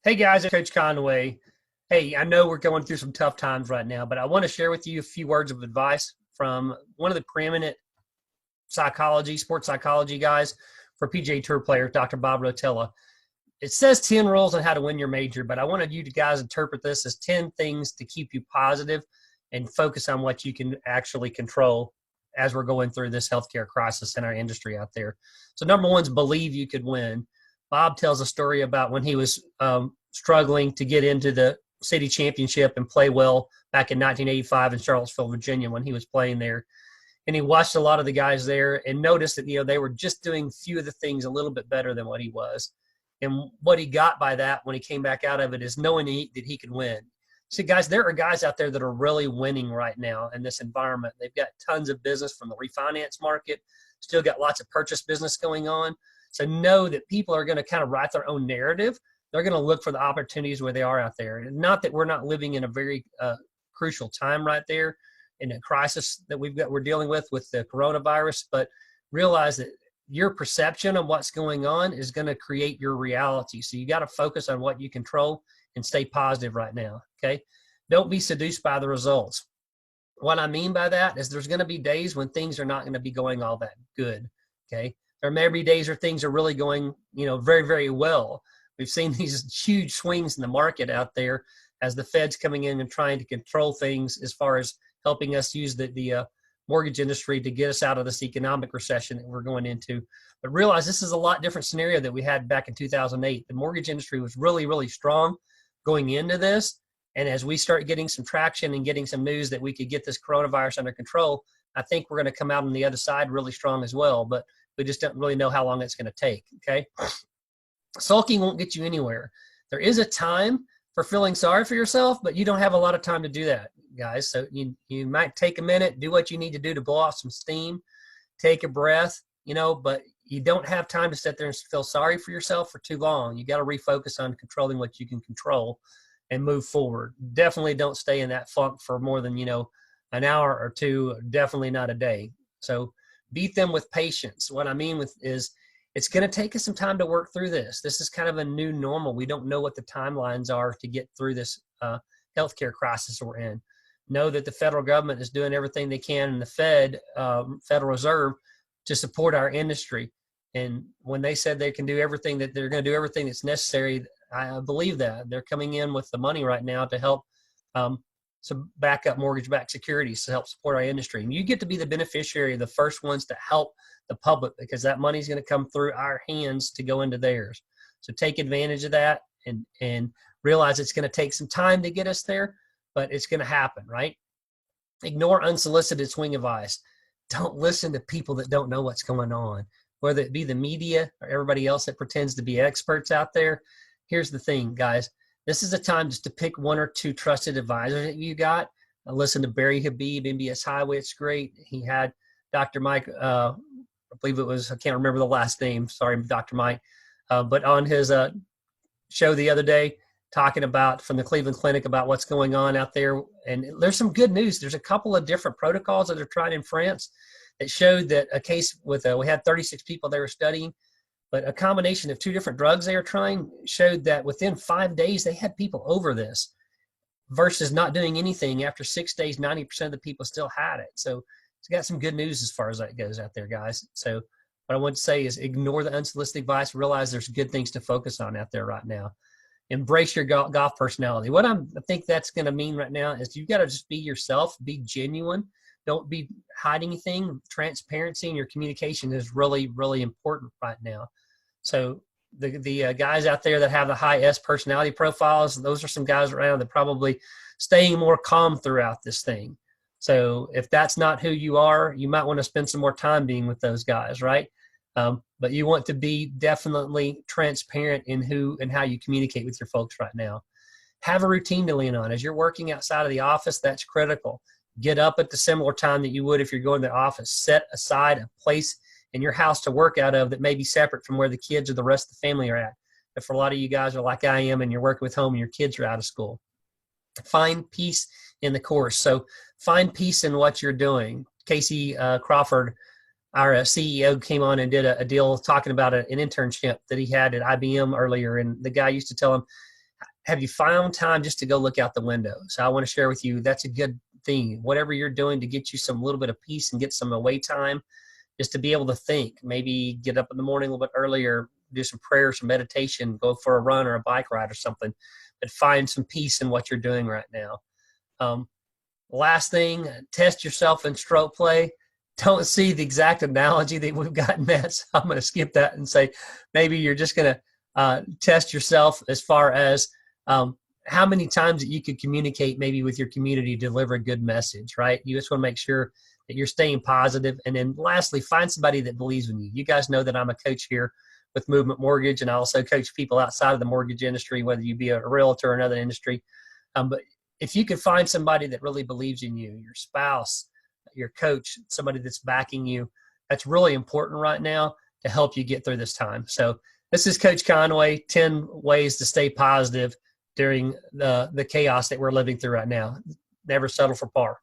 Hey guys, it's Coach Conway. Hey, I know we're going through some tough times right now, but I want to share with you a few words of advice from one of the preeminent sports psychology guys for PGA Tour players, Dr. Bob Rotella. It says 10 rules on how to win your major, but I wanted you to guys interpret this as 10 things to keep you positive and focus on what you can actually control as we're going through this healthcare crisis in our industry out there. So number one is believe you could win. Bob tells a story about when he was struggling to get into the city championship and play well back in 1985 in Charlottesville, Virginia, when he was playing there. And he watched a lot of the guys there and noticed that, they were just doing a few of the things a little bit better than what he was. And what he got by that when he came back out of it is knowing that he could win. See, guys, there are guys out there that are really winning right now in this environment. They've got tons of business from the refinance market, still got lots of purchase business going on. So know that people are going to kind of write their own narrative. They're going to look for the opportunities where they are out there. And not that we're not living in a very crucial time right there in a crisis that we're dealing with the coronavirus, but realize that your perception of what's going on is going to create your reality. So you got to focus on what you control and stay positive right now. Okay. Don't be seduced by the results. What I mean by that is there's going to be days when things are not going to be going all that good. Okay. There may be days where things are really going, very, very well. We've seen these huge swings in the market out there as the Fed's coming in and trying to control things as far as helping us use the mortgage industry to get us out of this economic recession that we're going into. But realize this is a lot different scenario that we had back in 2008. The mortgage industry was really, really strong going into this. And as we start getting some traction and getting some news that we could get this coronavirus under control, I think we're going to come out on the other side really strong as well. But we just don't really know how long it's going to take, okay? Sulking won't get you anywhere. There is a time for feeling sorry for yourself, but you don't have a lot of time to do that, guys. So you might take a minute, do what you need to do to blow off some steam, take a breath, but you don't have time to sit there and feel sorry for yourself for too long. You got to refocus on controlling what you can control and move forward. Definitely don't stay in that funk for more than, an hour or two, definitely not a day. So beat them with patience. What I mean is it's going to take us some time to work through this. This is kind of a new normal. We don't know what the timelines are to get through this healthcare crisis we're in. Know that the federal government is doing everything they can, and the Federal Reserve, to support our industry. And when they said they can do everything, that they're going to do everything that's necessary, I believe that. They're coming in with the money right now to help some backup mortgage-backed securities to help support our industry. And you get to be the beneficiary, the first ones to help the public, because that money is going to come through our hands to go into theirs. So take advantage of that and realize it's going to take some time to get us there, but it's going to happen, right? Ignore unsolicited swing advice. Don't listen to people that don't know what's going on, whether it be the media or everybody else that pretends to be experts out there. Here's the thing, guys. This is a time just to pick one or two trusted advisors that you got. I listened to Barry Habib, MBS Highway. It's great. He had Dr. Mike, I believe it was, I can't remember the last name. Sorry, Dr. Mike. But on his show the other day, talking about from the Cleveland Clinic about what's going on out there. And there's some good news. There's a couple of different protocols that are tried in France that showed that a case with, we had 36 people they were studying, but a combination of two different drugs they were trying showed that within 5 days, they had people over this versus not doing anything. After 6 days, 90% of the people still had it. So it's got some good news as far as that goes out there, guys. So what I want to say is ignore the unsolicited advice. Realize there's good things to focus on out there right now. Embrace your golf personality. What I think that's going to mean right now is you've got to just be yourself, be genuine. Don't be hiding anything. Transparency in your communication is really, really important right now. So the guys out there that have the high S personality profiles, those are some guys around that probably staying more calm throughout this thing. So if that's not who you are, you might want to spend some more time being with those guys, right? But you want to be definitely transparent in who and how you communicate with your folks right now. Have a routine to lean on. As you're working outside of the office, that's critical. Get up at the similar time that you would if you're going to the office. Set aside a place in your house to work out of that may be separate from where the kids or the rest of the family are at. But for a lot of you guys are like I am and you're working with home and your kids are out of school. Find peace in the course. So find peace in what you're doing. Casey Crawford, our CEO, came on and did a deal talking about an internship that he had at IBM earlier. And the guy used to tell him, have you found time just to go look out the window? So I want to share with you, that's a good thing. Whatever you're doing to get you some little bit of peace and get some away time, just to be able to think, maybe get up in the morning a little bit earlier, do some prayer, some meditation, go for a run or a bike ride or something, but find some peace in what you're doing right now. Last thing, test yourself in stroke play. Don't see the exact analogy that we've gotten at, so I'm going to skip that and say maybe you're just going to test yourself as far as how many times that you could communicate maybe with your community, deliver a good message, right? You just want to make sure that you're staying positive. And then lastly, find somebody that believes in you. You guys know that I'm a coach here with Movement Mortgage, and I also coach people outside of the mortgage industry, whether you be a realtor or another industry. But if you could find somebody that really believes in you, your spouse, your coach, somebody that's backing you, that's really important right now to help you get through this time. So this is Coach Conway, 10 ways to stay positive during the chaos that we're living through right now. Never settle for par.